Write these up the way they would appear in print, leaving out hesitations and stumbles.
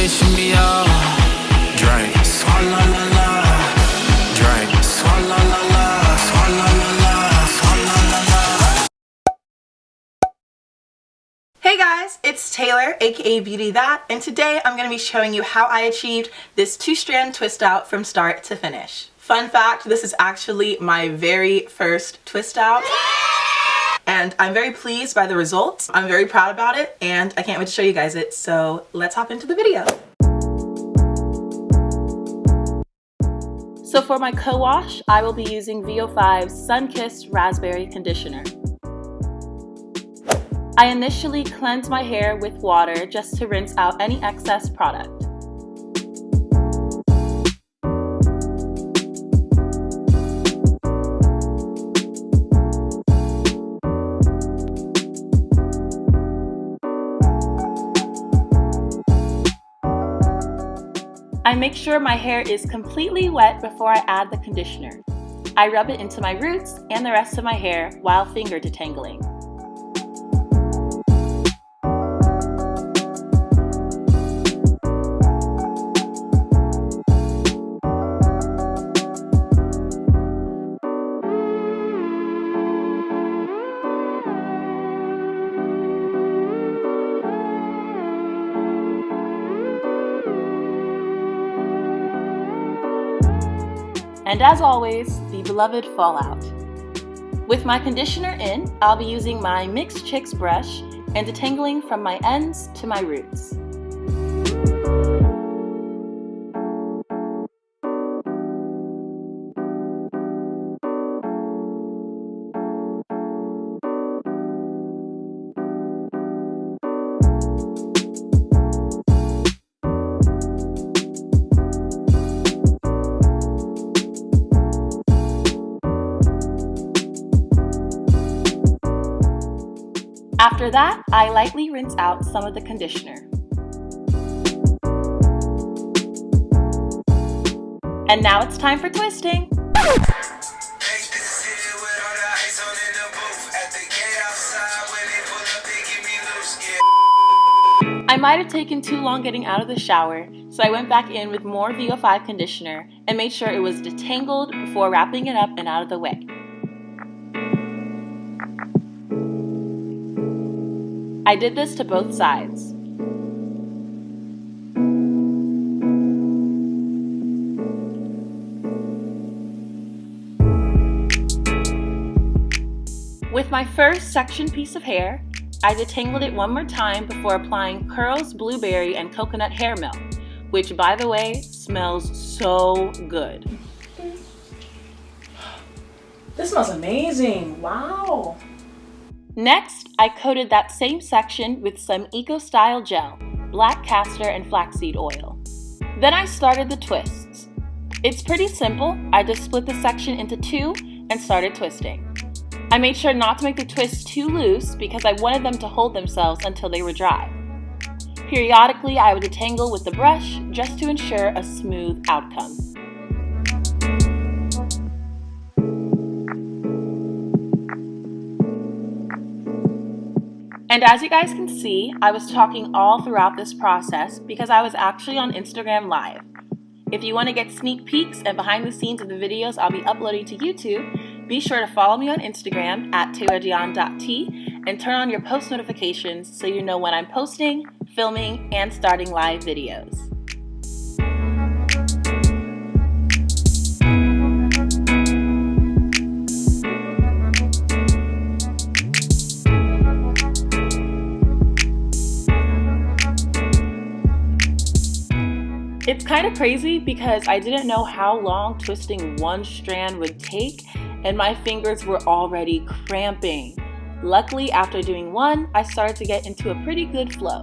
teaching me all. Drink, swalla la la. Drink, swalla la la. Swalla la la. Swalla la la. Hey guys, it's Taylor, aka BeautyThat, and today I'm going to be showing you how I achieved this 2-strand twist out from start to finish. Fun fact, this is actually my very first twist out. And I'm very pleased by the results. I'm very proud about it, and I can't wait to show you guys it, so let's hop into the video. So for my co-wash, I will be using VO5's Sun-Kissed Raspberry Conditioner. I initially cleanse my hair with water just to rinse out any excess product. I make sure my hair is completely wet before I add the conditioner. I rub it into my roots and the rest of my hair while finger detangling. And as always, the beloved fallout. With my conditioner in, I'll be using my Mixed Chicks brush and detangling from my ends to my roots. After that, I lightly rinse out some of the conditioner. And now it's time for twisting! I might have taken too long getting out of the shower, so I went back in with more VO5 conditioner and made sure it was detangled before wrapping it up and out of the way. I did this to both sides. With my first section piece of hair, I detangled it one more time before applying Curl's Blueberry and Coconut Hair Milk, which, by the way, smells so good. This smells amazing! Wow! Next, I coated that same section with some eco-style gel, black castor and flaxseed oil. Then I started the twists. It's pretty simple. I just split the section into two and started twisting. I made sure not to make the twists too loose because I wanted them to hold themselves until they were dry. Periodically, I would detangle with the brush just to ensure a smooth outcome. And as you guys can see, I was talking all throughout this process because I was actually on Instagram Live. If you want to get sneak peeks and behind the scenes of the videos I'll be uploading to YouTube, be sure to follow me on Instagram at taylordion.t and turn on your post notifications so you know when I'm posting, filming, and starting live videos. It's kind of crazy because I didn't know how long twisting one strand would take and my fingers were already cramping. Luckily, after doing one, I started to get into a pretty good flow.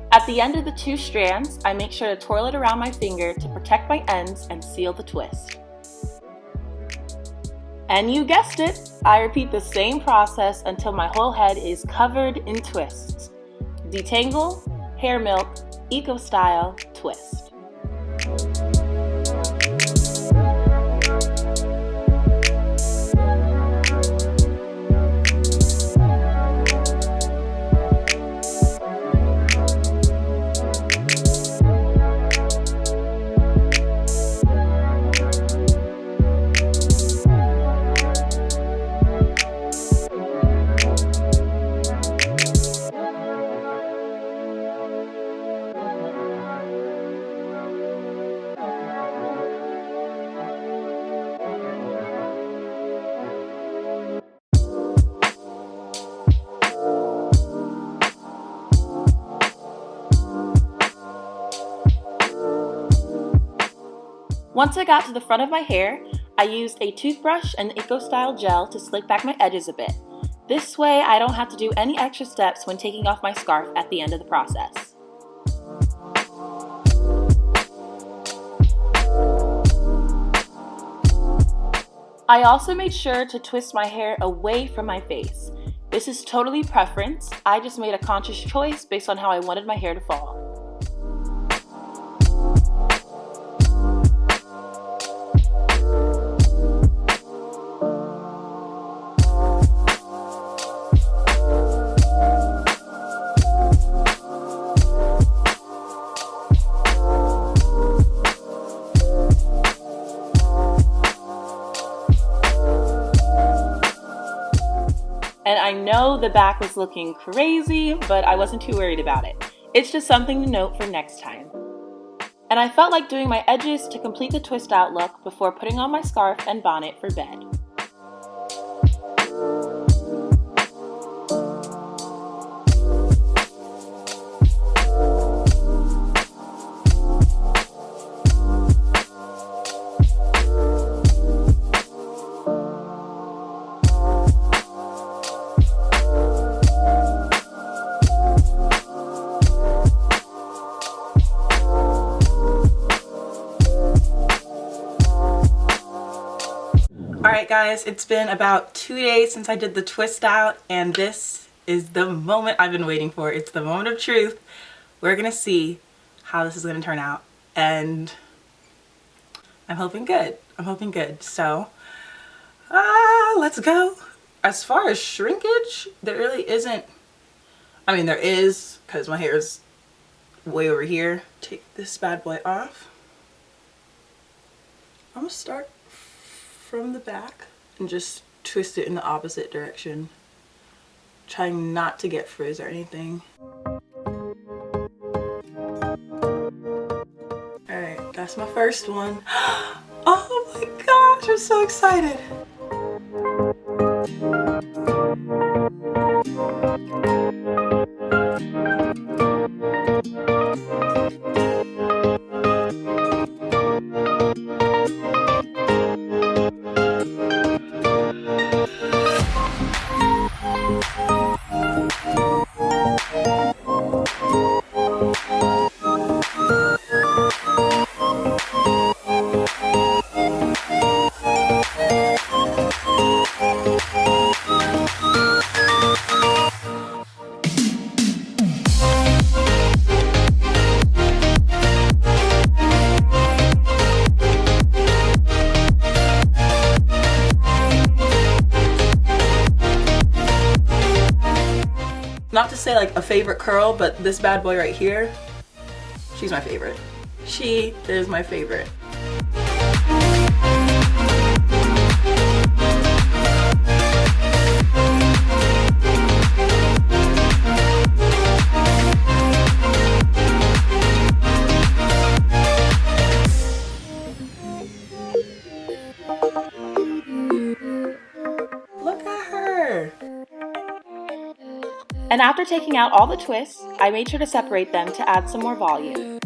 At At the end of the 2 strands, I make sure to twirl it around my finger to protect my ends and seal the twist. And you guessed it, I repeat the same process until my whole head is covered in twists. Detangle, hair milk, eco style, twist. Once I got to the front of my hair, I used a toothbrush and Eco Style gel to slick back my edges a bit. This way I don't have to do any extra steps when taking off my scarf at the end of the process. I also made sure to twist my hair away from my face. This is totally preference, I just made a conscious choice based on how I wanted my hair to fall. And I know the back was looking crazy, but I wasn't too worried about it. It's just something to note for next time. And I felt like doing my edges to complete the twist out look before putting on my scarf and bonnet for bed. Alright guys, it's been about 2 days since I did the twist out, and this is the moment I've been waiting for. It's the moment of truth. We're gonna see how this is gonna turn out, and I'm hoping good. I'm hoping good. So, let's go. As far as shrinkage, there really isn't. I mean, there is, because my hair is way over here. Take this bad boy off. I'm gonna start from the back and just twist it in the opposite direction, trying not to get frizz or anything. Alright, that's my first one. Oh my gosh, I'm so excited. Not to say like a favorite curl, but this bad boy right here, she's my favorite. She is my favorite. And after taking out all the twists, I made sure to separate them to add some more volume.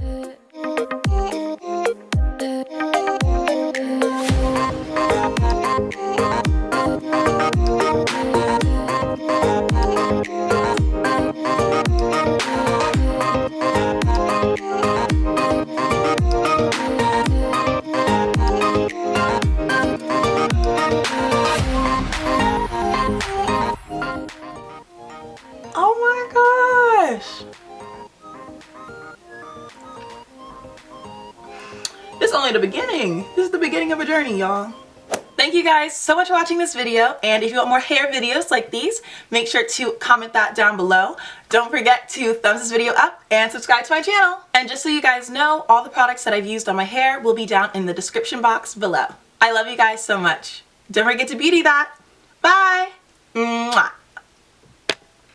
only the beginning. This is the beginning of a journey, y'all. Thank you guys so much for watching this video, and if you want more hair videos like these, make sure to comment that down below. Don't forget to thumbs this video up and subscribe to my channel. And just so you guys know, all the products that I've used on my hair will be down in the description box below. I love you guys so much. Don't forget to beauty that. Bye! Mwah.